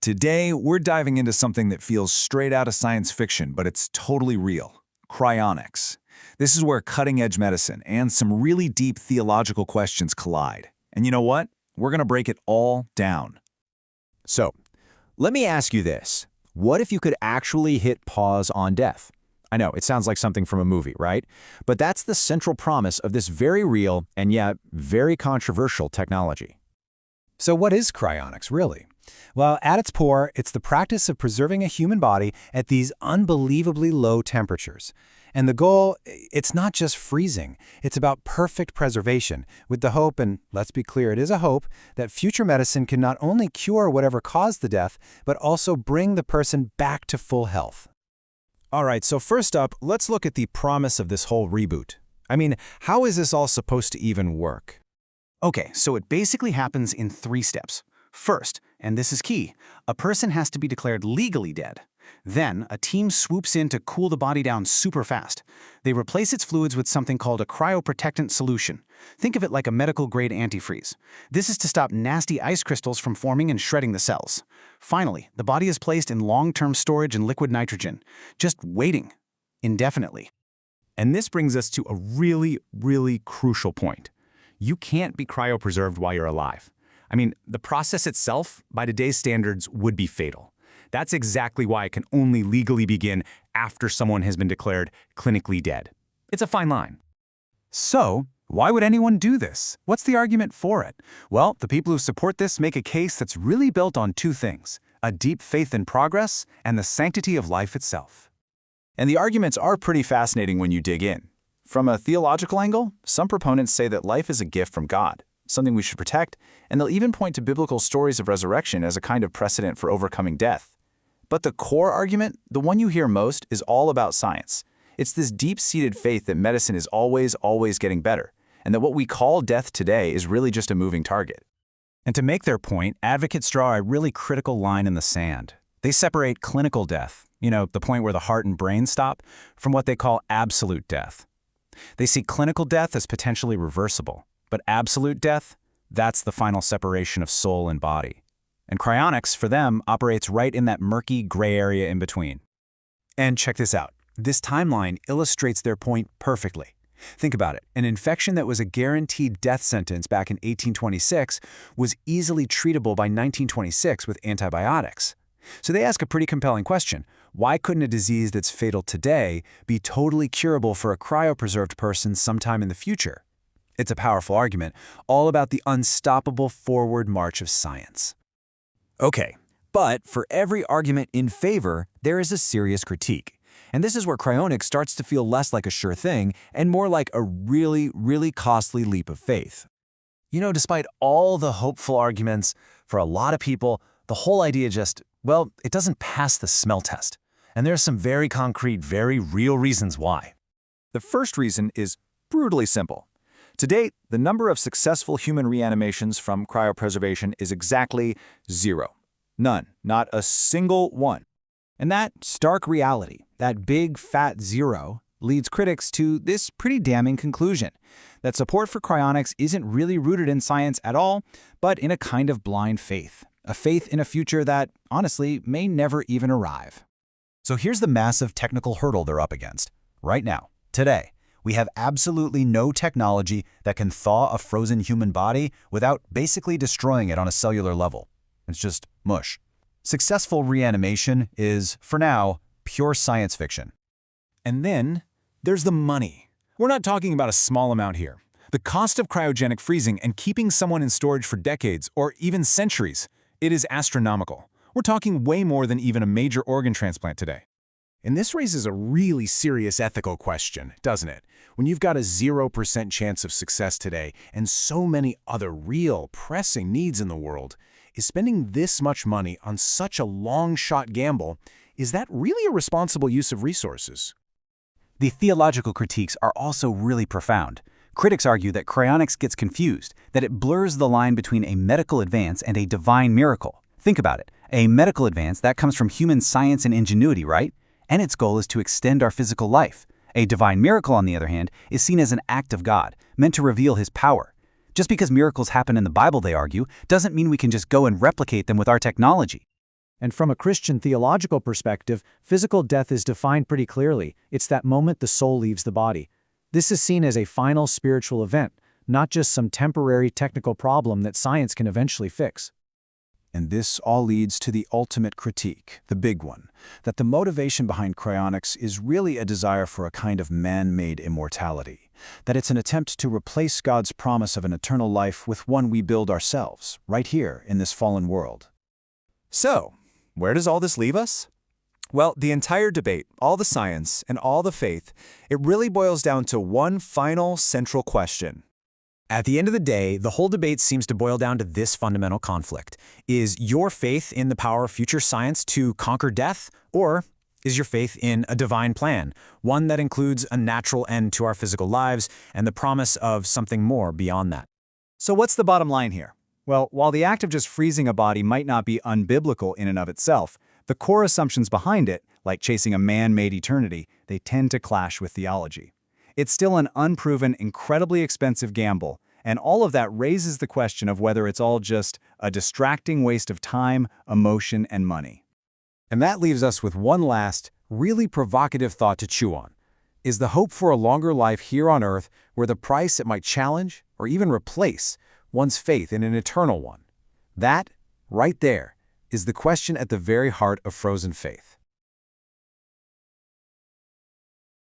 Today, we're diving into something that feels straight out of science fiction, but it's totally real: cryonics. This is where cutting-edge medicine and some really deep theological questions collide. And you know what? We're going to break it all down. So, let me ask you this. What if you could actually hit pause on death? I know, it sounds like something from a movie, right? But that's the central promise of this very real and yet very controversial technology. So what is cryonics, really? Well, at its core, it's the practice of preserving a human body at these unbelievably low temperatures. And the goal, it's not just freezing. It's about perfect preservation, with the hope, and let's be clear, it is a hope, that future medicine can not only cure whatever caused the death, but also bring the person back to full health. All right, so first up, let's look at the promise of this whole reboot. I mean, how is this all supposed to even work? Okay, so it basically happens in 3 steps. First, and this is key, a person has to be declared legally dead. Then, a team swoops in to cool the body down super fast. They replace its fluids with something called a cryoprotectant solution. Think of it like a medical-grade antifreeze. This is to stop nasty ice crystals from forming and shredding the cells. Finally, the body is placed in long-term storage in liquid nitrogen, just waiting indefinitely. And this brings us to a really, really crucial point. You can't be cryopreserved while you're alive. I mean, the process itself, by today's standards, would be fatal. That's exactly why it can only legally begin after someone has been declared clinically dead. It's a fine line. So, why would anyone do this? What's the argument for it? Well, the people who support this make a case that's really built on 2 things: a deep faith in progress and the sanctity of life itself. And the arguments are pretty fascinating when you dig in. From a theological angle, some proponents say that life is a gift from God, something we should protect, and they'll even point to biblical stories of resurrection as a kind of precedent for overcoming death. But the core argument, the one you hear most, is all about science. It's this deep-seated faith that medicine is always getting better, and that what we call death today is really just a moving target. And to make their point, advocates draw a really critical line in the sand. They separate clinical death, the point where the heart and brain stop, from what they call absolute death. They see clinical death as potentially reversible, but absolute death, that's the final separation of soul and body. And cryonics, for them, operates right in that murky gray area in between. And check this out. This timeline illustrates their point perfectly. Think about it. An infection that was a guaranteed death sentence back in 1826 was easily treatable by 1926 with antibiotics. So they ask a pretty compelling question. Why couldn't a disease that's fatal today be totally curable for a cryopreserved person sometime in the future? It's a powerful argument, all about the unstoppable forward march of science. Okay, but for every argument in favor, there is a serious critique. And this is where cryonics starts to feel less like a sure thing and more like a really, really costly leap of faith. Despite all the hopeful arguments, for a lot of people, the whole idea it doesn't pass the smell test. And there are some very concrete, very real reasons why. The first reason is brutally simple. To date, the number of successful human reanimations from cryopreservation is exactly 0. None. Not a single one. And that stark reality, that big fat 0, leads critics to this pretty damning conclusion: that support for cryonics isn't really rooted in science at all, but in a kind of blind faith. A faith in a future that, honestly, may never even arrive. So here's the massive technical hurdle they're up against. Right now, today, we have absolutely no technology that can thaw a frozen human body without basically destroying it on a cellular level. It's just mush. Successful reanimation is, for now, pure science fiction. And then there's the money. We're not talking about a small amount here. The cost of cryogenic freezing and keeping someone in storage for decades or even centuries, it is astronomical. We're talking way more than even a major organ transplant today. And this raises a really serious ethical question, doesn't it? When you've got a 0% chance of success today and so many other real, pressing needs in the world, is spending this much money on such a long-shot gamble, is that really a responsible use of resources? The theological critiques are also really profound. Critics argue that cryonics gets confused, that it blurs the line between a medical advance and a divine miracle. Think about it. A medical advance, that comes from human science and ingenuity, right? And its goal is to extend our physical life. A divine miracle, on the other hand, is seen as an act of God, meant to reveal His power. Just because miracles happen in the Bible, they argue, doesn't mean we can just go and replicate them with our technology. And from a Christian theological perspective, physical death is defined pretty clearly. It's that moment the soul leaves the body. This is seen as a final spiritual event, not just some temporary technical problem that science can eventually fix. And this all leads to the ultimate critique, the big one, that the motivation behind cryonics is really a desire for a kind of man-made immortality, that it's an attempt to replace God's promise of an eternal life with one we build ourselves, right here in this fallen world. So, where does all this leave us? Well, the entire debate, all the science, and all the faith, it really boils down to one final central question. At the end of the day, the whole debate seems to boil down to this fundamental conflict. Is your faith in the power of future science to conquer death, or is your faith in a divine plan, one that includes a natural end to our physical lives and the promise of something more beyond that? So what's the bottom line here? Well, while the act of just freezing a body might not be unbiblical in and of itself, the core assumptions behind it, like chasing a man-made eternity, they tend to clash with theology. It's still an unproven, incredibly expensive gamble, and all of that raises the question of whether it's all just a distracting waste of time, emotion, and money. And that leaves us with one last, really provocative thought to chew on. Is the hope for a longer life here on Earth where the price it might challenge, or even replace, one's faith in an eternal one? That, right there, is the question at the very heart of frozen faith.